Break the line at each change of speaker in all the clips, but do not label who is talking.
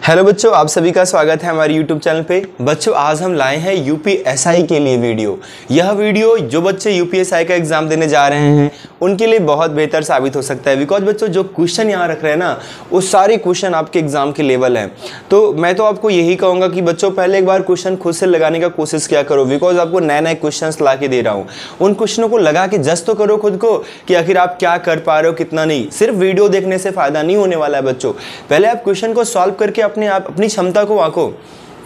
Hello बच्चों, आप सभी का स्वागत है हमारे YouTube चैनल पे। बच्चों आज हम लाए हैं यूपीएसआई के लिए वीडियो। यह वीडियो जो बच्चे यूपीएसआई का एग्जाम देने जा रहे हैं उनके लिए बहुत बेहतर साबित हो सकता है। बिकॉज बच्चों जो क्वेश्चन यहाँ रख रहे हैं ना, वो सारे क्वेश्चन आपके एग्जाम के लेवल हैं। तो मैं तो आपको यही कहूँगा कि बच्चों पहले एक बार क्वेश्चन खुद से लगाने का कोशिश किया करो। बिकॉज आपको नए नए क्वेश्चन ला के दे रहा हूँ, उन क्वेश्चनों को लगा के जज तो करो खुद को कि आखिर आप क्या कर पा रहे हो, कितना नहीं। सिर्फ वीडियो देखने से फायदा नहीं होने वाला है बच्चों। पहले आप क्वेश्चन को सॉल्व करके अपनी क्षमता को आंको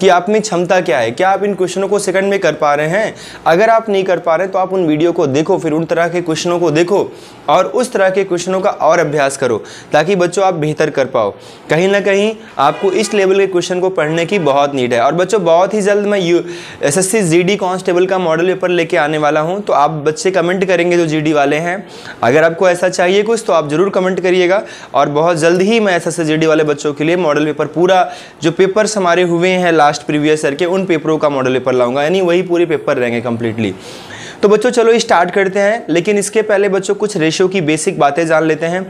कि आप में क्षमता क्या है, क्या आप इन क्वेश्चनों को सेकंड में कर पा रहे हैं। अगर आप नहीं कर पा रहे हैं तो आप उन वीडियो को देखो, फिर उन तरह के क्वेश्चनों को देखो और उस तरह के क्वेश्चनों का और अभ्यास करो ताकि बच्चों आप बेहतर कर पाओ। कहीं ना कहीं आपको इस लेवल के क्वेश्चन को पढ़ने की बहुत नीड है। और बच्चों बहुत ही जल्द मैं एसएससी जीडी कांस्टेबल का मॉडल पेपर लेके आने वाला हूं, तो आप बच्चे कमेंट करेंगे जो जीडी वाले हैं। अगर आपको ऐसा चाहिए कुछ तो आप जरूर कमेंट करिएगा। और बहुत जल्द ही मैं एसएससी जीडी वाले बच्चों के लिए मॉडल पेपर, पूरा जो पेपर्स हमारे हुए हैं लास्ट प्रीवियस ईयर के, उन पेपरों का मॉडल पेपर लाऊंगा, यानी वही पूरे पेपर रहेंगे कंप्लीटली। तो बच्चों चलो स्टार्ट करते हैं। लेकिन इसके पहले बच्चों कुछ रेशियो की बेसिक बातें जान लेते हैं।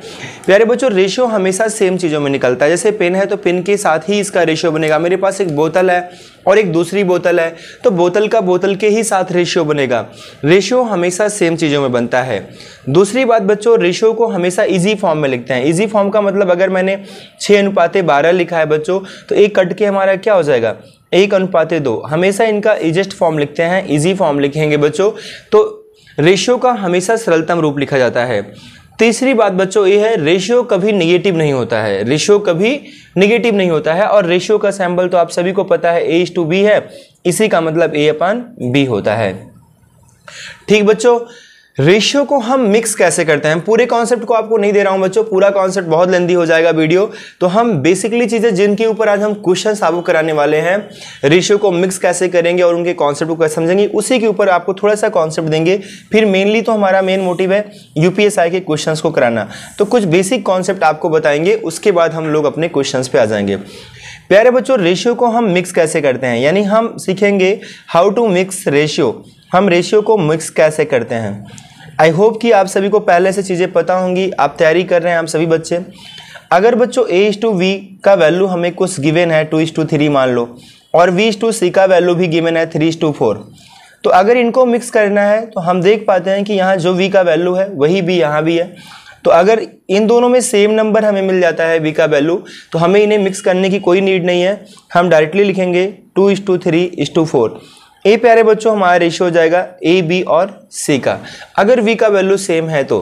प्यारे बच्चों रेशियो हमेशा सेम चीज़ों में निकलता है। जैसे पेन है तो पेन के साथ ही इसका रेशियो बनेगा। मेरे पास एक बोतल है और एक दूसरी बोतल है, तो बोतल का बोतल के ही साथ रेशियो बनेगा। रेशियो हमेशा सेम चीज़ों में बनता है। दूसरी बात बच्चों, रेशियो को हमेशा इजी फॉर्म में लिखते हैं। इजी फॉर्म का मतलब अगर मैंने 6:12 लिखा है बच्चों, तो एक कट के हमारा क्या हो जाएगा, 1:2। हमेशा इनका इजेस्ट फॉर्म लिखते हैं, इजी फॉर्म लिखेंगे बच्चों। तो रेशियो का हमेशा सरलतम रूप लिखा जाता है। तीसरी बात बच्चों ये है, रेशियो कभी नेगेटिव नहीं होता है। रेशियो कभी नेगेटिव नहीं होता है। और रेशियो का सिंबल तो आप सभी को पता है, A/B है। इसी का मतलब A/B होता है। ठीक बच्चों, रेशियो को हम मिक्स कैसे करते हैं, पूरे कॉन्सेप्ट को आपको नहीं दे रहा हूं बच्चों, पूरा कॉन्सेप्ट बहुत लेंदी हो जाएगा वीडियो। तो हम बेसिकली चीजें जिनके ऊपर आज हम क्वेश्चन आपको कराने वाले हैं, रेशियो को मिक्स कैसे करेंगे और उनके कॉन्सेप्ट को कैसे समझेंगे, उसी के ऊपर आपको थोड़ा सा कॉन्सेप्ट देंगे। फिर मेनली तो हमारा मेन मोटिव है यूपीएसआई के क्वेश्चन को कराना। तो कुछ बेसिक कॉन्सेप्ट आपको बताएंगे, उसके बाद हम लोग अपने क्वेश्चन पे आ जाएंगे। प्यारे बच्चों रेशियो को हम मिक्स कैसे करते हैं, यानी हम सीखेंगे हाउ टू मिक्स रेशियो। हम रेशियो को मिक्स कैसे करते हैं। आई होप कि आप सभी को पहले से चीज़ें पता होंगी, आप तैयारी कर रहे हैं आप सभी बच्चे। अगर बच्चों A/V का वैल्यू हमें कुछ गिवन है 2:3 मान लो, और V/C का वैल्यू भी गिवन है 3:4, तो अगर इनको मिक्स करना है तो हम देख पाते हैं कि यहाँ जो V का वैल्यू है वही B यहाँ भी है। तो अगर इन दोनों में सेम नंबर हमें मिल जाता है V का वैल्यू, तो हमें इन्हें मिक्स करने की कोई नीड नहीं है। हम डायरेक्टली लिखेंगे 2:3:4। ए प्यारे बच्चों हमारा रेशियो हो जाएगा A/B और C का, अगर V का वैल्यू सेम है तो।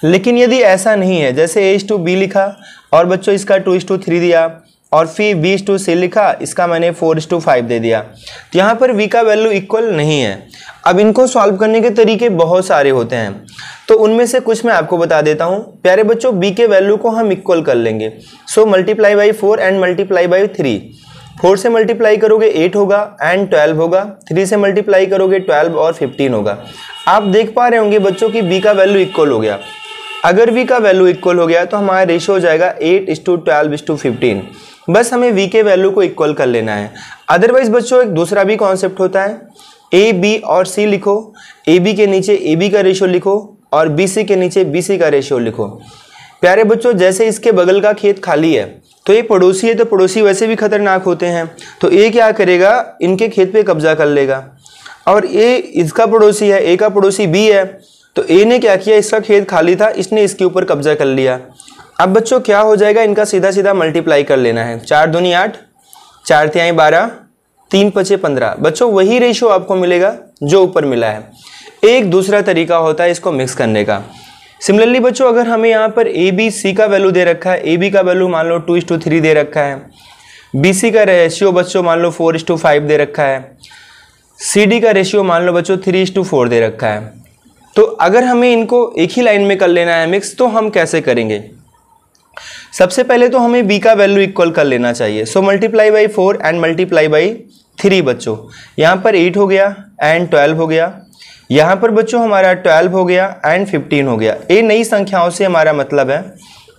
लेकिन यदि ऐसा नहीं है, जैसे A/B लिखा और बच्चों इसका 2:3 दिया और फिर B/C लिखा, इसका मैंने 4:5 दे दिया, तो यहाँ पर V का वैल्यू इक्वल नहीं है। अब इनको सॉल्व करने के तरीके बहुत सारे होते हैं, तो उनमें से कुछ मैं आपको बता देता हूँ। प्यारे बच्चों B के वैल्यू को हम इक्वल कर लेंगे। So multiply by 4 and multiply by 3। 4 से मल्टीप्लाई करोगे 8 होगा एंड 12 होगा। 3 से मल्टीप्लाई करोगे 12 और 15 होगा। आप देख पा रहे होंगे बच्चों कि B का वैल्यू इक्वल हो गया। अगर V का वैल्यू इक्वल हो गया तो हमारा रेशियो हो जाएगा 8:12:15। बस हमें V के वैल्यू को इक्वल कर लेना है। अदरवाइज बच्चों एक दूसरा भी कॉन्सेप्ट होता है, A/B और C लिखो, AB के नीचे AB का रेशियो लिखो और BC के नीचे BC का रेशियो लिखो। प्यारे बच्चों जैसे इसके बगल का खेत खाली है, तो ये पड़ोसी है, तो पड़ोसी वैसे भी खतरनाक होते हैं। तो ए क्या करेगा, इनके खेत पे कब्जा कर लेगा। और ए इसका पड़ोसी है, ए का पड़ोसी बी है, तो ए ने क्या किया, इसका खेत खाली था, इसने इसके ऊपर कब्जा कर लिया। अब बच्चों क्या हो जाएगा, इनका सीधा सीधा मल्टीप्लाई कर लेना है। 4 दूनी 8, 4 तिहाई 12, 3 पचे 15। बच्चों वही रेशियो आपको मिलेगा जो ऊपर मिला है। एक दूसरा तरीका होता है इसको मिक्स करने का। सिमिलरली बच्चों अगर हमें यहाँ पर A/B/C का वैल्यू दे रखा है, AB का वैल्यू मान लो 2:3 दे रखा है, BC का रेशियो बच्चों मान लो 4:5 दे रखा है, CD का रेशियो मान लो बच्चों 3:4 दे रखा है, तो अगर हमें इनको एक ही लाइन में कर लेना है मिक्स, तो हम कैसे करेंगे। सबसे पहले तो हमें B का वैल्यू इक्वल कर लेना चाहिए। So multiply by 4 and multiply by 3 बच्चों, यहाँ पर 8 हो गया एंड 12 हो गया, यहाँ पर बच्चों हमारा 12 हो गया एंड 15 हो गया। ये नई संख्याओं से हमारा मतलब है।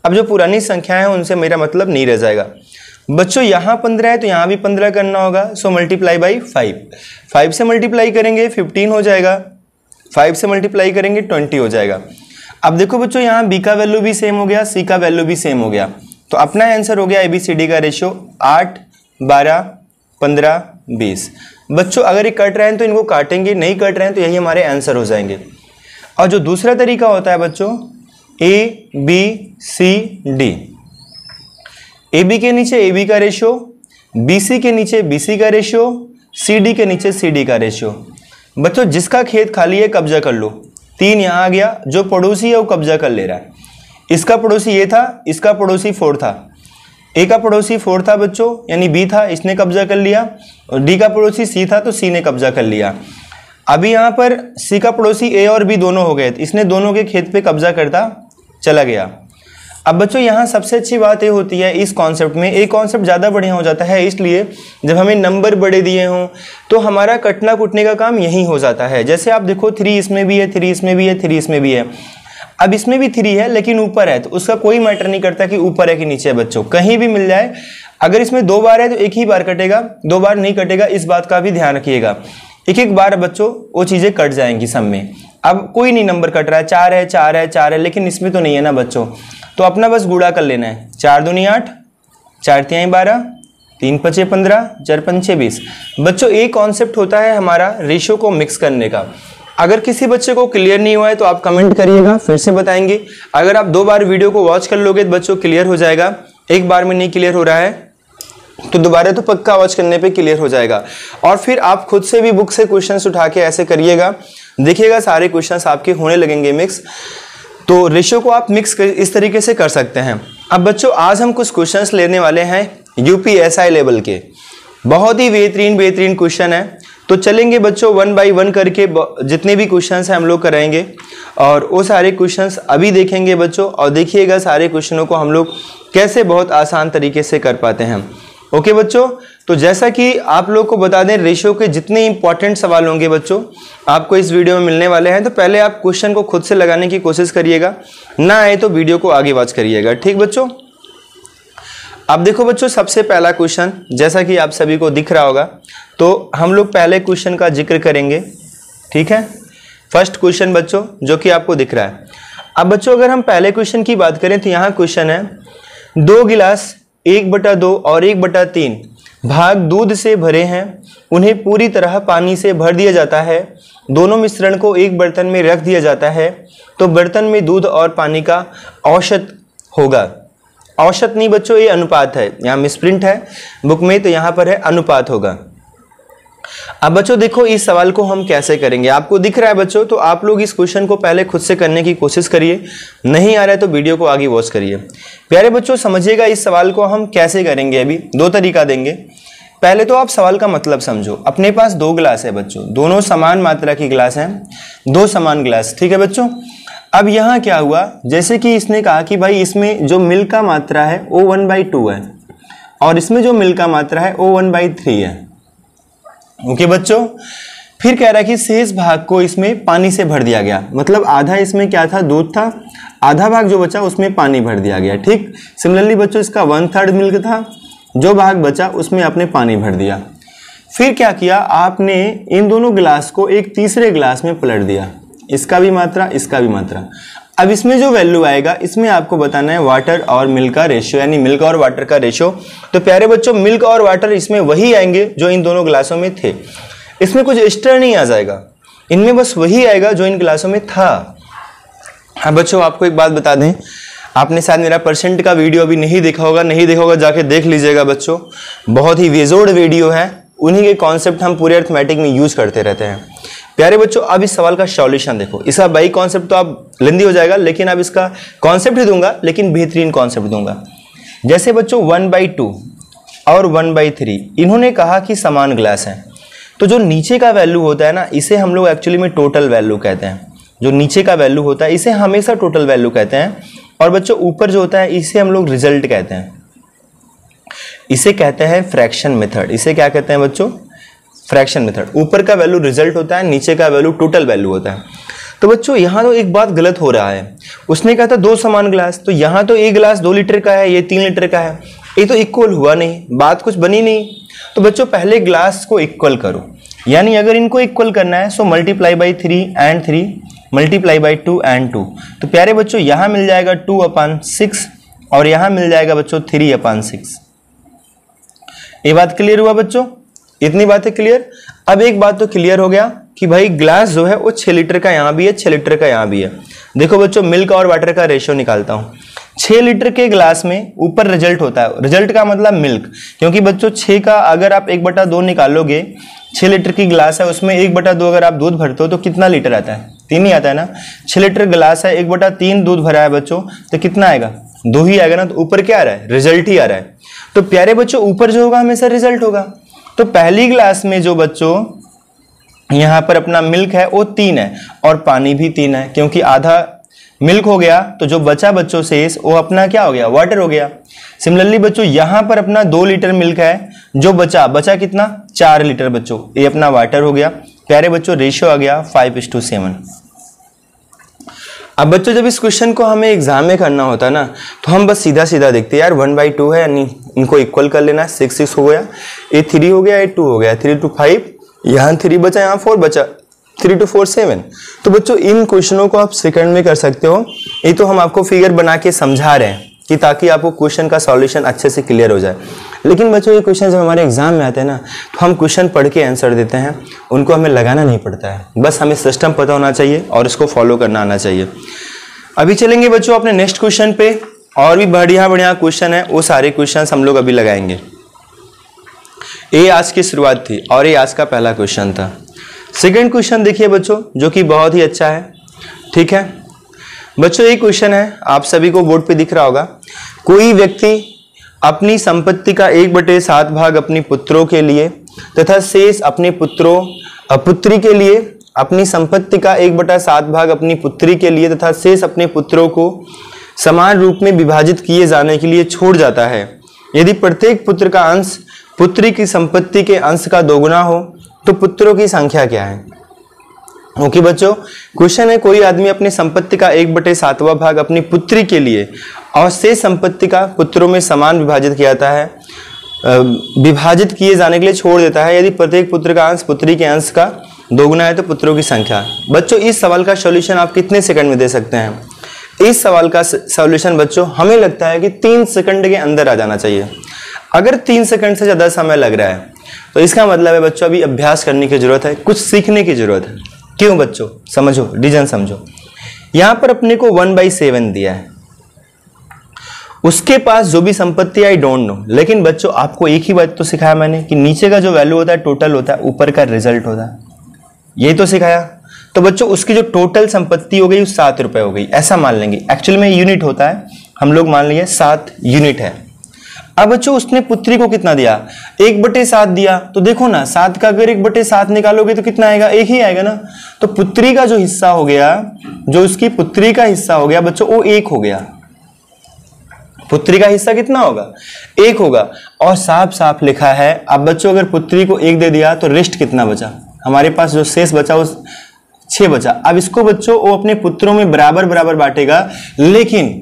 अब जो पुरानी संख्याएं हैं उनसे मेरा मतलब नहीं रह जाएगा। बच्चों यहाँ 15 है तो यहाँ भी 15 करना होगा। सो मल्टीप्लाई बाई 5, 5 से मल्टीप्लाई करेंगे 15 हो जाएगा, 5 से मल्टीप्लाई करेंगे 20 हो जाएगा। अब देखो बच्चों यहाँ B का वैल्यू भी सेम हो गया, C का वैल्यू भी सेम हो गया, तो अपना आंसर हो गया ABCD का रेशियो 8, 12, 15, 20। बच्चों अगर ये कट रहे हैं तो इनको काटेंगे, नहीं कट रहे हैं तो यही हमारे आंसर हो जाएंगे। और जो दूसरा तरीका होता है बच्चों ABCD, AB के नीचे AB का रेशियो, BC के नीचे BC का रेशियो, CD के नीचे CD का रेशियो। बच्चों जिसका खेत खाली है कब्जा कर लो, 3 यहाँ आ गया, जो पड़ोसी है वो कब्जा कर ले रहा है। इसका पड़ोसी ये था, इसका पड़ोसी 4 था, A का पड़ोसी 4 था बच्चों यानी B था, इसने कब्जा कर लिया, और D का पड़ोसी C था तो C ने कब्जा कर लिया। अभी यहाँ पर C का पड़ोसी A और B दोनों हो गए, तो इसने दोनों के खेत पे कब्जा करता चला गया। अब बच्चों यहाँ सबसे अच्छी बात ये होती है इस कॉन्सेप्ट में, एक कॉन्सेप्ट ज़्यादा बढ़िया हो जाता है, इसलिए जब हमें नंबर बड़े दिए हों तो हमारा कटना कुटने का काम यही हो जाता है। जैसे आप देखो 3 इसमें भी है, 3 इसमें भी है, 3 इसमें भी है। अब इसमें भी 3 है लेकिन ऊपर है, तो उसका कोई मैटर नहीं करता कि ऊपर है कि नीचे है बच्चों, कहीं भी मिल जाए। अगर इसमें 2 बार है तो एक ही बार कटेगा, 2 बार नहीं कटेगा, इस बात का भी ध्यान रखिएगा। एक बार बच्चों वो चीज़ें कट जाएंगी सब में। अब कोई नहीं नंबर कट रहा है, 4 है, 4 है, 4 है, लेकिन इसमें तो नहीं है ना बच्चों, तो अपना बस गुणा कर लेना है। 4 दूनी 8, 4 तिहाई 12, 3 पचे 15, 4 पंचे 20। बच्चों एक कॉन्सेप्ट होता है हमारा रेशियो को मिक्स करने का। अगर किसी बच्चे को क्लियर नहीं हुआ है तो आप कमेंट करिएगा, फिर से बताएंगे। अगर आप 2 बार वीडियो को वॉच कर लोगे तो बच्चों क्लियर हो जाएगा। एक बार में नहीं क्लियर हो रहा है तो दोबारा तो पक्का वॉच करने पे क्लियर हो जाएगा। और फिर आप खुद से भी बुक से क्वेश्चंस उठा के ऐसे करिएगा, देखिएगा सारे क्वेश्चंस आपके होने लगेंगे मिक्स। तो रेशियो को आप मिक्स इस तरीके से कर सकते हैं। अब बच्चों आज हम कुछ क्वेश्चंस लेने वाले हैं UPSI लेवल के, बहुत ही बेहतरीन क्वेश्चन है। तो चलेंगे बच्चों 1 बाय 1 करके जितने भी क्वेश्चंस हैं हम लोग कराएंगे, और वो सारे क्वेश्चंस अभी देखेंगे बच्चों, और देखिएगा सारे क्वेश्चनों को हम लोग कैसे बहुत आसान तरीके से कर पाते हैं। ओके बच्चों, तो जैसा कि आप लोग को बता दें रेशियो के जितने इंपॉर्टेंट सवाल होंगे बच्चों आपको इस वीडियो में मिलने वाले हैं, तो पहले आप क्वेश्चन को खुद से लगाने की कोशिश करिएगा, ना आए तो वीडियो को आगे वॉच करिएगा। ठीक बच्चों, अब देखो बच्चों सबसे पहला क्वेश्चन जैसा कि आप सभी को दिख रहा होगा, तो हम लोग पहले क्वेश्चन का जिक्र करेंगे। ठीक है, फर्स्ट क्वेश्चन बच्चों जो कि आपको दिख रहा है। अब बच्चों अगर हम पहले क्वेश्चन की बात करें तो यहाँ क्वेश्चन है 2 गिलास 1/2 और 1/3 भाग दूध से भरे हैं, उन्हें पूरी तरह पानी से भर दिया जाता है, दोनों मिश्रण को एक बर्तन में रख दिया जाता है, तो बर्तन में दूध और पानी का औसत होगा। औसत नहीं बच्चों, ये अनुपात है, यहाँ मिसप्रिंट है बुक में, तो यहाँ पर है अनुपात होगा। अब बच्चों देखो इस सवाल को हम कैसे करेंगे, आपको दिख रहा है बच्चों, तो आप लोग इस क्वेश्चन को पहले खुद से करने की कोशिश करिए, नहीं आ रहा है तो वीडियो को आगे वॉच करिए। प्यारे बच्चों समझिएगा इस सवाल को हम कैसे करेंगे। अभी 2 तरीका देंगे। पहले तो आप सवाल का मतलब समझो। अपने पास 2 गिलास है बच्चों, दोनों समान मात्रा की गिलास हैं, 2 समान गिलास। ठीक है बच्चों, अब यहाँ क्या हुआ, जैसे कि इसने कहा कि भाई इसमें जो मिल्क का मात्रा है वो 1/2 है, और इसमें जो मिल्क का मात्रा है वो 1/3 है। ओके बच्चों, फिर कह रहा है कि शेष भाग को इसमें पानी से भर दिया गया, मतलब आधा इसमें क्या था, दूध था, आधा भाग जो बचा उसमें पानी भर दिया गया। ठीक, सिमिलरली बच्चों इसका 1/3 मिल्क था, जो भाग बचा उसमें आपने पानी भर दिया। फिर क्या किया आपने, इन दोनों गिलास को एक तीसरे गिलास में पलट दिया, इसका भी मात्रा इसका भी मात्रा। अब इसमें जो वैल्यू आएगा इसमें आपको बताना है वाटर और मिल्क का रेशियो, यानी मिल्क और वाटर का रेशियो। तो प्यारे बच्चों मिल्क और वाटर इसमें वही आएंगे जो इन दोनों गिलासों में थे, इसमें कुछ एक्स्ट्रा नहीं आ जाएगा, इनमें बस वही आएगा जो इन गिलासों में था। हाँ बच्चों आपको एक बात बता दें, आपने शायद मेरा परसेंट का वीडियो अभी नहीं देखा होगा, जाके देख लीजिएगा बच्चों, बहुत ही बेजोड़ वीडियो है, उन्हीं के कॉन्सेप्ट हम पूरे अर्थमेटिक में यूज करते रहते हैं। प्यारे बच्चों अब इस सवाल का सॉल्यूशन देखो, इसका बाई कॉन्सेप्ट तो आप लेंदी हो जाएगा, लेकिन अब इसका कॉन्सेप्ट ही दूंगा, लेकिन बेहतरीन कॉन्सेप्ट दूंगा। जैसे बच्चों 1/2 और 1/3 इन्होंने कहा कि समान ग्लास है, तो जो नीचे का वैल्यू होता है ना, इसे हम लोग एक्चुअली में टोटल वैल्यू कहते हैं। जो नीचे का वैल्यू होता है इसे हमेशा टोटल वैल्यू कहते हैं, और बच्चों ऊपर जो होता है इसे हम लोग रिजल्ट कहते हैं, इसे कहते हैं फ्रैक्शन मेथड। इसे क्या कहते हैं बच्चों, फ्रैक्शन मेथड। ऊपर का वैल्यू रिजल्ट होता है, नीचे का वैल्यू टोटल वैल्यू होता है। तो बच्चों यहाँ तो एक बात गलत हो रहा है, उसने कहा था 2 समान गिलास, तो यहाँ तो एक गिलास 2 लीटर का है, ये 3 लीटर का है, ये तो इक्वल हुआ नहीं, बात कुछ बनी नहीं। तो बच्चों पहले गिलास को इक्वल करो, यानी अगर इनको इक्वल करना है so multiply by 3 and 3, multiply by 2 and 2। तो प्यारे बच्चों यहाँ मिल जाएगा 2/6 और यहां मिल जाएगा बच्चों 3/6। ये बात क्लियर हुआ बच्चों? इतनी बातें क्लियर। अब एक बात तो क्लियर हो गया कि भाई ग्लास जो है वो 6 लीटर का यहां भी है, 6 लीटर का यहां भी है। देखो बच्चों, मिल्क और वाटर का रेशियो निकालता हूं। 6 लीटर के ग्लास में ऊपर रिजल्ट होता है, रिजल्ट का मतलब मिल्क, क्योंकि बच्चों 6 का अगर आप 1/2 निकालोगे, 6 लीटर की ग्लास है उसमें 1/2 अगर आप दूध भरते हो तो कितना लीटर आता है? 3 ही आता है ना। 6 लीटर ग्लास है, 1/3 दूध भरा है बच्चों, तो कितना आएगा? 2 ही आएगा ना। तो ऊपर क्या आ रहा है? रिजल्ट ही आ रहा है। तो प्यारे बच्चों, ऊपर जो होगा हमेशा रिजल्ट होगा। तो पहली ग्लास में जो बच्चों यहां पर अपना मिल्क है वो 3 है और पानी भी 3 है, क्योंकि आधा मिल्क हो गया तो जो बचा बच्चों शेष वो अपना क्या हो गया? वाटर हो गया। सिमिलरली बच्चों यहां पर अपना 2 लीटर मिल्क है, जो बचा कितना? 4 लीटर बच्चों, ये अपना वाटर हो गया। प्यारे बच्चों, रेशियो आ गया 5:7। अब बच्चों जब इस क्वेश्चन को हमें एग्जाम में करना होता है ना, तो हम बस सीधा सीधा देखते हैं यार 1/2 है, यानी इनको इक्वल कर लेना है। 6 हो गया, ये 3 हो गया, ये 2 हो गया, 3 to 5, यहाँ 3 बचा, यहाँ 4 बचा, 3 to 4 7। तो बच्चों इन क्वेश्चनों को आप सेकंड में कर सकते हो। ये तो हम आपको फिगर बना के समझा रहे हैं कि ताकि आपको क्वेश्चन का सॉल्यूशन अच्छे से क्लियर हो जाए। लेकिन बच्चों ये क्वेश्चन जब हमारे एग्जाम में आते हैं ना, तो हम क्वेश्चन पढ़ के आंसर देते हैं, उनको हमें लगाना नहीं पड़ता है। बस हमें सिस्टम पता होना चाहिए और इसको फॉलो करना आना चाहिए। अभी चलेंगे बच्चों अपने नेक्स्ट क्वेश्चन पे, और भी बढ़िया बढ़िया क्वेश्चन है, वो सारे क्वेश्चन हम लोग अभी लगाएंगे। ये आज की शुरुआत थी और ये आज का पहला क्वेश्चन था। सेकंड क्वेश्चन देखिए बच्चों, जो कि बहुत ही अच्छा है। ठीक है बच्चों, ये क्वेश्चन है, आप सभी को बोर्ड पे दिख रहा होगा। कोई व्यक्ति अपनी संपत्ति का 1/7 भाग अपनी पुत्रों के लिए तथा शेष अपने पुत्री के लिए, अपनी संपत्ति का 1/7 भाग अपनी पुत्री के लिए तथा शेष अपने पुत्रों को समान रूप में विभाजित किए जाने के लिए छोड़ जाता है। यदि प्रत्येक पुत्र का अंश पुत्री की संपत्ति के अंश का 2 गुना हो तो पुत्रों की संख्या क्या है? ओके बच्चों, क्वेश्चन है कोई आदमी अपनी संपत्ति का 1/7वां भाग अपनी पुत्री के लिए और शेष संपत्ति का पुत्रों में समान विभाजित किया जाता है, विभाजित किए जाने के लिए छोड़ देता है। यदि प्रत्येक पुत्र का अंश पुत्री के अंश का 2 गुना है तो पुत्रों की संख्या। बच्चों इस सवाल का सॉल्यूशन आप कितने सेकंड में दे सकते हैं? इस सवाल का सॉल्यूशन बच्चों हमें लगता है कि 3 सेकंड के अंदर आ जाना चाहिए। अगर 3 सेकंड से ज्यादा समय लग रहा है तो इसका मतलब है बच्चों अभी अभ्यास करने की जरूरत है, कुछ सीखने की जरूरत है। क्यों बच्चों? समझो, रीजन समझो। यहां पर अपने को 1/7 दिया है, उसके पास जो भी संपत्ति आई डोंट नो, लेकिन बच्चों आपको एक ही बात तो सिखाया मैंने कि नीचे का जो वैल्यू होता है टोटल होता है, ऊपर का रिजल्ट होता है, यही तो सिखाया। तो बच्चों उसकी जो टोटल संपत्ति हो गई वो 7 रुपए हो गई, ऐसा मान लेंगे। एक्चुअल में यूनिट होता है, हम लोग मान लिए 7 यूनिट है। अब बच्चों उसने पुत्री को कितना दिया? 1/7 दिया। तो देखो ना, 7 का अगर 1/7 निकालोगे तो कितना आएगा? 1 ही आएगा ना। तो पुत्री का जो हिस्सा हो गया, जो उसकी पुत्री का हिस्सा हो गया बच्चों, वो 1 हो गया। पुत्री का हिस्सा कितना होगा? 1 होगा। और साफ साफ लिखा है। अब बच्चों अगर पुत्री को 1 दे दिया तो रेस्ट कितना बचा? हमारे पास जो शेष बचा वो 6 बचा। अब इसको बच्चों वो अपने पुत्रों में बराबर बराबर बांटेगा, लेकिन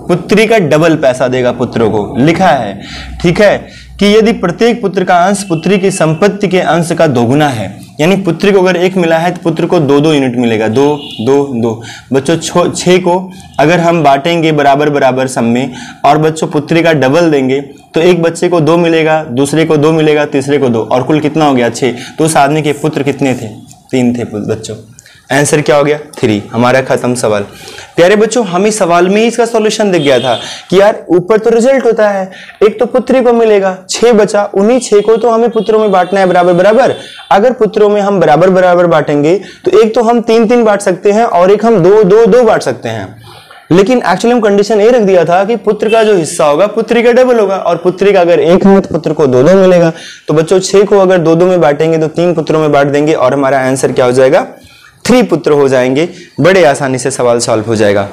पुत्री का डबल पैसा देगा पुत्रों को। लिखा है, ठीक है, कि यदि प्रत्येक पुत्र का अंश पुत्री की संपत्ति के अंश का 2 गुना है, यानी पुत्री को अगर 1 मिला है तो पुत्र को 2 यूनिट मिलेगा। 2 2 2 बच्चों 6 को अगर हम बांटेंगे बराबर बराबर सब में और बच्चों पुत्री का डबल देंगे तो एक बच्चे को 2 मिलेगा, दूसरे को 2 मिलेगा, तीसरे को 2, और कुल कितना हो गया? 6। तो उस आदमी के पुत्र कितने थे? 3 थे बच्चों। आंसर क्या हो गया? 3। हमारा खत्म सवाल। प्यारे बच्चों हमें सवाल में ही इसका सॉल्यूशन दिख गया था कि यार ऊपर तो रिजल्ट होता है, एक तो पुत्री को मिलेगा, 6 बचा, उन्हीं 6 को तो हमें पुत्रों में बांटना है बराबर बराबर। अगर पुत्रों में हम बराबर बराबर बांटेंगे तो एक तो हम 3-3 बांट सकते हैं और एक हम 2-2-2 बांट सकते हैं। लेकिन एक्चुअली हम कंडीशन ये रख दिया था कि पुत्र का जो हिस्सा होगा पुत्री का डबल होगा, और पुत्री का अगर 1 है तो पुत्र को 2-2 मिलेगा। तो बच्चों 6 को अगर 2-2 में बांटेंगे तो 3 पुत्रों में बांट देंगे और हमारा आंसर क्या हो जाएगा? 3 पुत्र हो जाएंगे। बड़े आसानी से सवाल सॉल्व हो जाएगा।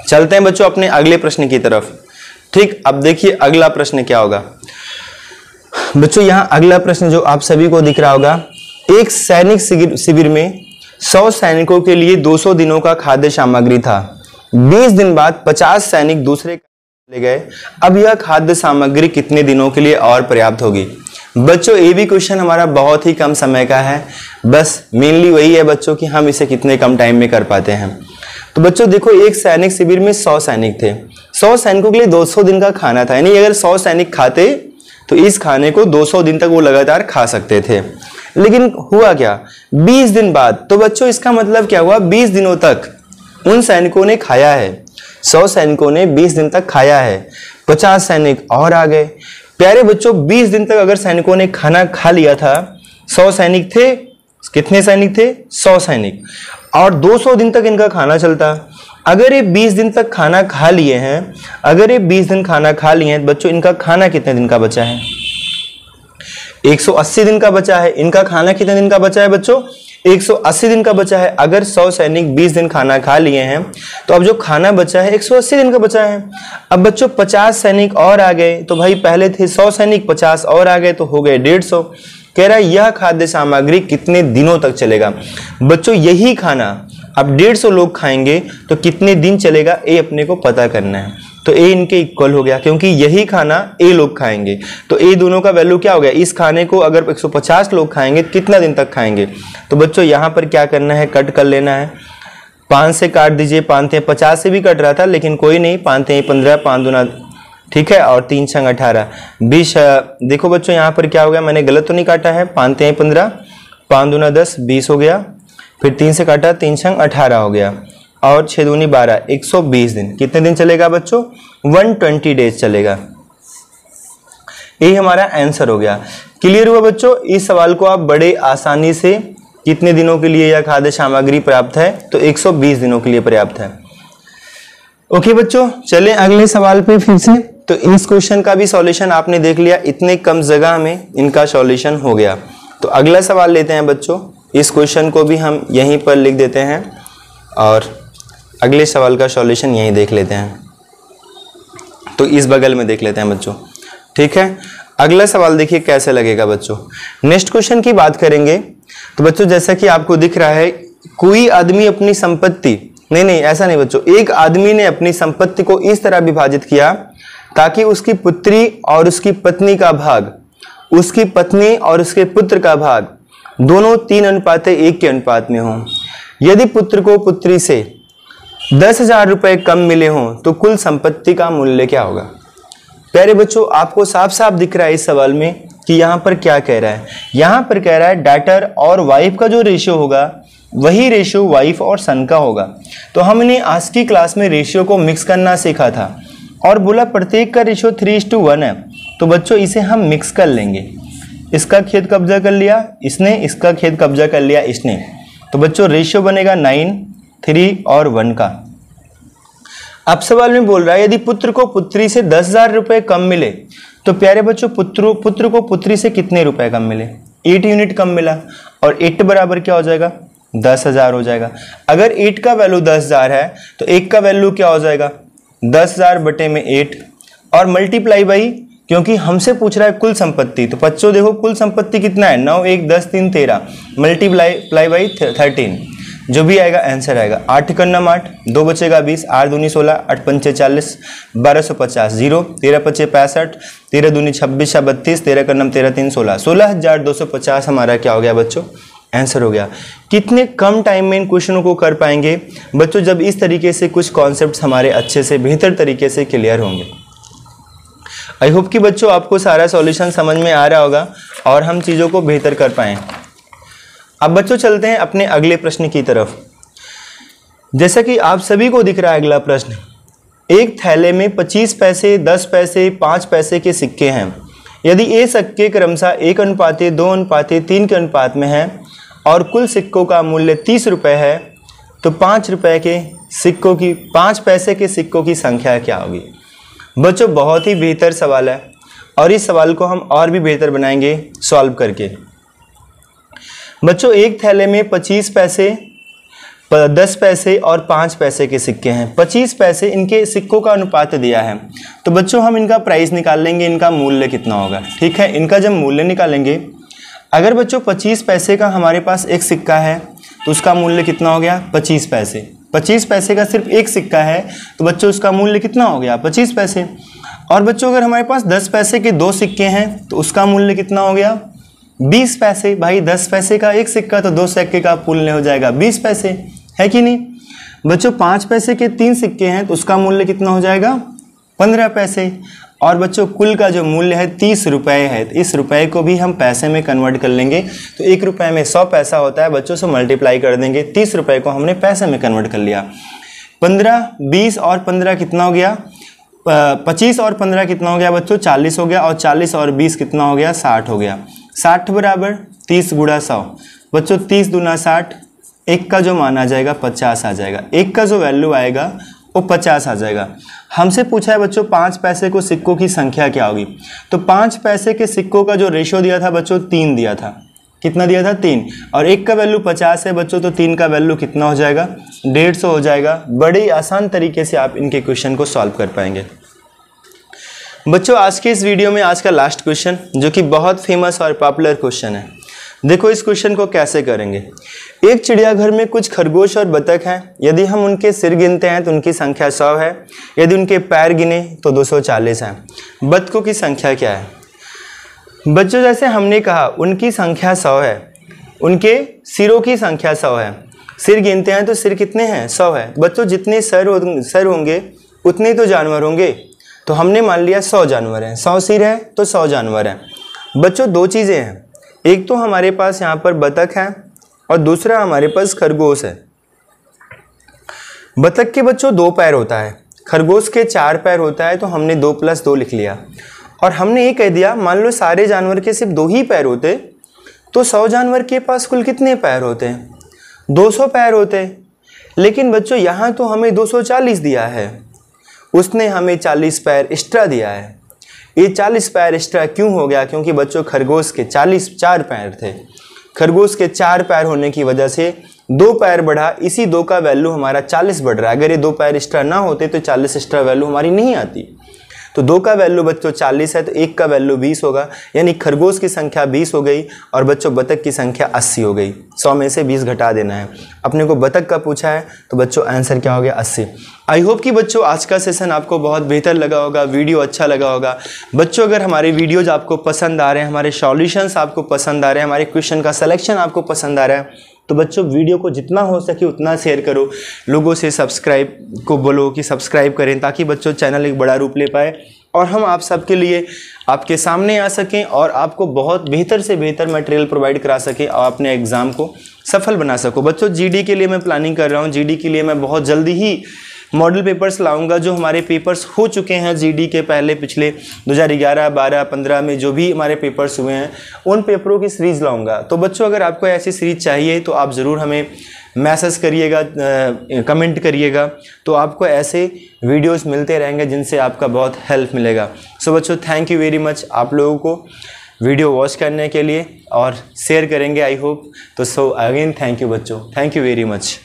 चलते हैं बच्चों अपने अगले प्रश्न की तरफ। ठीक, अब देखिए अगला प्रश्न क्या होगा बच्चों। यहां अगला प्रश्न जो आप सभी को दिख रहा होगा, एक सैनिक शिविर में 100 सैनिकों के लिए 200 दिनों का खाद्य सामग्री था। 20 दिन बाद 50 सैनिक दूसरे ले गए। अब यह खाद्य सामग्री कितने दिनों के लिए और पर्याप्त होगी? बच्चों ये भी क्वेश्चन हमारा बहुत ही कम समय का है, बस मेनली वही है बच्चों कि हम इसे कितने कम टाइम में कर पाते हैं। तो बच्चों देखो, एक सैनिक शिविर में 100 सैनिक थे। 100 सैनिकों के लिए 200 दिन का खाना था, यानी अगर 100 सैनिक खाते तो इस खाने को 200 दिन तक वो लगातार खा सकते थे। लेकिन हुआ क्या, 20 दिन बाद। तो बच्चों इसका मतलब क्या हुआ, 20 दिनों तक उन सैनिकों ने खाया है, 100 सैनिकों ने 20 दिन तक खाया है, 50 सैनिक और आ गए। प्यारे बच्चों, 20 दिन तक अगर सैनिकों ने खाना खा लिया था, 100 सैनिक थे, कितने सैनिक थे, 100 सैनिक, और 200 दिन तक इनका खाना चलता। अगर ये 20 दिन तक खाना खा लिए हैं, अगर ये 20 दिन खाना खा लिए हैं, बच्चों इनका खाना कितने दिन का बचा है, 180 दिन का बचा है। इनका खाना कितने दिन का बचा है बच्चों, 180 दिन का बचा है। अगर 100 सैनिक 20 दिन खाना खा लिए हैं तो अब जो खाना बचा है 180 दिन का बचा है। अब बच्चों 50 सैनिक और आ गए, तो भाई पहले थे 100 सैनिक, 50 और आ गए तो हो गए 150। कह रहा है यह खाद्य सामग्री कितने दिनों तक चलेगा। बच्चों यही खाना अब 150 लोग खाएंगे तो कितने दिन चलेगा, ये अपने को पता करना है। तो ए इनके इक्वल हो गया, क्योंकि यही खाना ए लोग खाएंगे। तो ए दोनों का वैल्यू क्या हो गया, इस खाने को अगर 150 लोग खाएंगे कितना दिन तक खाएंगे। तो बच्चों यहाँ पर क्या करना है, कट कर लेना है। 5 से काट दीजिए, 5 × 50 से भी कट रहा था, लेकिन कोई नहीं, 5 × 15, 5 दूना, ठीक है, और 3 × 18, 20। देखो बच्चों यहाँ पर क्या हो गया, मैंने गलत तो नहीं काटा है, 5 × 15, 5 दूना 10, 20 हो गया। फिर 3 से काटा, 3 × 18 हो गया, और 6 दूनी 12, 120 दिन। कितने दिन चलेगा बच्चों, 120 डेज चलेगा। यही हमारा आंसर हो गया। क्लियर हुआ बच्चों। इस सवाल को आप बड़े आसानी से कितने दिनों के लिए यह खाद्य सामग्री पर्याप्त है, तो 120 दिनों के लिए पर्याप्त है। ओके बच्चों, चलें अगले सवाल पे फिर से। तो इस क्वेश्चन का भी सॉल्यूशन आपने देख लिया, इतने कम जगह में इनका सॉल्यूशन हो गया। तो अगला सवाल लेते हैं बच्चों। इस क्वेश्चन को भी हम यहीं पर लिख देते हैं और अगले सवाल का सॉल्यूशन यहीं देख लेते हैं। तो इस बगल में देख लेते हैं बच्चों, ठीक है। अगला सवाल देखिए कैसे लगेगा बच्चों। नेक्स्ट क्वेश्चन की बात करेंगे। तो बच्चों जैसा कि आपको दिख रहा है, कोई आदमी अपनी संपत्ति, नहीं ऐसा नहीं बच्चों, एक आदमी ने अपनी संपत्ति को इस तरह विभाजित किया ताकि उसकी पुत्री और उसकी पत्नी का भाग, उसकी पत्नी और उसके पुत्र का भाग दोनों 3:1 के अनुपात में हों। यदि पुत्र को पुत्री से 10,000 रुपए कम मिले हों तो कुल संपत्ति का मूल्य क्या होगा। प्यारे बच्चों, आपको साफ साफ दिख रहा है इस सवाल में कि यहाँ पर क्या कह रहा है। यहाँ पर कह रहा है डॉटर और वाइफ का जो रेशियो होगा वही रेशियो वाइफ और सन का होगा। तो हमने आज की क्लास में रेशियो को मिक्स करना सीखा था और बोला प्रत्येक का रेशियो 3:1 है। तो बच्चों इसे हम मिक्स कर लेंगे। इसका खेत कब्जा कर लिया इसने, इसका खेत कब्जा कर लिया इसने। तो बच्चों रेशियो बनेगा 9, 3 और 1 का। अब सवाल में बोल रहा है यदि पुत्र को पुत्री से 10,000 रुपए कम मिले तो प्यारे बच्चों पुत्र को पुत्री से कितने रुपए कम मिले, 8 यूनिट कम मिला। और 8 बराबर क्या हो जाएगा, 10,000 हो जाएगा। अगर 8 का वैल्यू 10,000 है तो 1 का वैल्यू क्या हो जाएगा, 10,000 बटे में 8 और मल्टीप्लाई बाई, क्योंकि हमसे पूछ रहा है कुल संपत्ति। तो बच्चों देखो कुल संपत्ति कितना है, 9, 1, 10, 3, 13, मल्टीप्लाई बाई 13, जो भी आएगा आंसर आएगा। 8 का नाम 8, 2 बचेगा 20, 8 दूनी 16, 8 पंचे 40, 1250, 0, 13 पचे 65, 13 दूनी 26, 32, 13 का नाम 13, 3, 16, 16,250 हमारा क्या हो गया बच्चों, आंसर हो गया। कितने कम टाइम में इन क्वेश्चनों को कर पाएंगे बच्चों, जब इस तरीके से कुछ कॉन्सेप्ट्स हमारे अच्छे से बेहतर तरीके से क्लियर होंगे। आई होप कि बच्चों आपको सारा सॉल्यूशन समझ में आ रहा होगा और हम चीज़ों को बेहतर कर पाएँ। अब बच्चों चलते हैं अपने अगले प्रश्न की तरफ। जैसा कि आप सभी को दिख रहा है अगला प्रश्न, एक थैले में 25 पैसे, 10 पैसे, 5 पैसे के सिक्के हैं। यदि ये सिक्के क्रमशः 1:2, 2:3 के अनुपात में हैं और कुल सिक्कों का मूल्य 30 रुपये है तो 5 रुपये के सिक्कों की 5 पैसे के सिक्कों की संख्या क्या होगी। बच्चों बहुत ही बेहतर सवाल है और इस सवाल को हम और भी बेहतर बनाएंगे सॉल्व करके। बच्चों एक थैले में 25 पैसे, 10 पैसे और 5 पैसे के सिक्के हैं। 25 पैसे इनके सिक्कों का अनुपात दिया है, तो बच्चों हम इनका प्राइस निकाल लेंगे, इनका मूल्य कितना होगा। ठीक है, इनका जब मूल्य निकालेंगे, अगर बच्चों 25 पैसे का हमारे पास एक सिक्का है तो उसका मूल्य कितना हो गया, 25 पैसे। 25 पैसे का सिर्फ एक सिक्का है तो बच्चों उसका मूल्य कितना हो गया, 25 पैसे। और बच्चों अगर हमारे पास 10 पैसे के 2 सिक्के हैं तो उसका मूल्य कितना हो गया, 20 पैसे। भाई 10 पैसे का एक सिक्का तो 2 सिक्के का मूल्य हो जाएगा 20 पैसे, है कि नहीं। बच्चों 5 पैसे के 3 सिक्के हैं तो उसका मूल्य कितना हो जाएगा 15 पैसे। और बच्चों कुल का जो मूल्य है 30 रुपये है, तो इस रुपये को भी हम पैसे में कन्वर्ट कर लेंगे। तो 1 रुपये में 100 पैसा होता है बच्चों, से मल्टीप्लाई कर देंगे। 30 रुपये को हमने पैसे में कन्वर्ट कर लिया। 15, 20 और 15 कितना हो गया, 25 और 15 कितना हो गया बच्चों 40 हो गया। और 40 और 20 कितना हो गया 60 हो गया। 60 बराबर 30 गुणा 100 बच्चों 30 दूना 60, 1 का जो मान आ जाएगा 50 आ जाएगा। 1 का जो वैल्यू आएगा वो 50 आ जाएगा। हमसे पूछा है बच्चों 5 पैसे को सिक्कों की संख्या क्या होगी। तो 5 पैसे के सिक्कों का जो रेशो दिया था बच्चों 3 दिया था। कितना दिया था 3, और 1 का वैल्यू 50 है बच्चों, तो 3 का वैल्यू कितना हो जाएगा 150 हो जाएगा। बड़े आसान तरीके से आप इनके क्वेश्चन को सॉल्व कर पाएंगे। बच्चों आज के इस वीडियो में आज का लास्ट क्वेश्चन जो कि बहुत फेमस और पॉपुलर क्वेश्चन है। देखो इस क्वेश्चन को कैसे करेंगे। एक चिड़ियाघर में कुछ खरगोश और बतख हैं। यदि हम उनके सिर गिनते हैं तो उनकी संख्या 100 है। यदि उनके पैर गिने तो 240 हैं। बतखों की संख्या क्या है। बच्चों जैसे हमने कहा उनकी संख्या 100 है, उनके सिरों की संख्या 100 है। सिर गिनते हैं तो सिर कितने हैं 100 है। बच्चों जितने सर होंगे उतने तो जानवर होंगे, तो हमने मान लिया 100 जानवर हैं। 100 सिर है तो 100 जानवर हैं। बच्चों 2 चीज़ें हैं, एक तो हमारे पास यहाँ पर बतख है और दूसरा हमारे पास खरगोश है। बतख के बच्चों 2 पैर होता है, खरगोश के 4 पैर होता है, तो हमने 2 + 2 लिख लिया। और हमने ये कह दिया मान लो सारे जानवर के सिर्फ 2 ही पैर होते तो 100 जानवर के पास कुल कितने पैर होते हैं 200 पैर होते। लेकिन बच्चों यहाँ तो हमें 240 दिया है, उसने हमें 40 पैर एक्स्ट्रा दिया है। ये 40 पैर एक्स्ट्रा क्यों हो गया, क्योंकि बच्चों खरगोश के 4 पैर थे। खरगोश के 4 पैर होने की वजह से 2 पैर बढ़ा, इसी 2 का वैल्यू हमारा 40 बढ़ रहा है। अगर ये 2 पैर एक्स्ट्रा ना होते तो 40 एक्स्ट्रा वैल्यू हमारी नहीं आती। तो 2 का वैल्यू बच्चों 40 है तो 1 का वैल्यू 20 होगा, यानी खरगोश की संख्या 20 हो गई और बच्चों बतख की संख्या 80 हो गई। 100 में से 20 घटा देना है। अपने को बतख का पूछा है तो बच्चों आंसर क्या हो गया 80। आई होप कि बच्चों आज का सेशन आपको बहुत बेहतर लगा होगा, वीडियो अच्छा लगा होगा। बच्चों अगर हमारे वीडियोज आपको पसंद आ रहे हैं, हमारे सॉल्यूशंस आपको पसंद आ रहे हैं, हमारे क्वेश्चन का सिलेक्शन आपको पसंद आ रहा है, तो बच्चों वीडियो को जितना हो सके उतना शेयर करो। लोगों से सब्सक्राइब को बोलो कि सब्सक्राइब करें, ताकि बच्चों चैनल एक बड़ा रूप ले पाए और हम आप सबके लिए आपके सामने आ सकें और आपको बहुत बेहतर से बेहतर मटेरियल प्रोवाइड करा सकें और अपने एग्ज़ाम को सफल बना सको। बच्चों जीडी के लिए मैं प्लानिंग कर रहा हूँ। जीडी के लिए मैं बहुत जल्दी ही मॉडल पेपर्स लाऊंगा। जो हमारे पेपर्स हो चुके हैं जीडी के पहले पिछले 2011, 12, 15 में जो भी हमारे पेपर्स हुए हैं उन पेपरों की सीरीज़ लाऊंगा। तो बच्चों अगर आपको ऐसी सीरीज़ चाहिए तो आप ज़रूर हमें मैसेज करिएगा, कमेंट करिएगा, तो आपको ऐसे वीडियोस मिलते रहेंगे जिनसे आपका बहुत हेल्प मिलेगा। सो बच्चों थैंक यू वेरी मच आप लोगों को वीडियो वॉच करने के लिए और शेयर करेंगे आई होप। तो सो अगेन थैंक यू बच्चों, थैंक यू वेरी मच।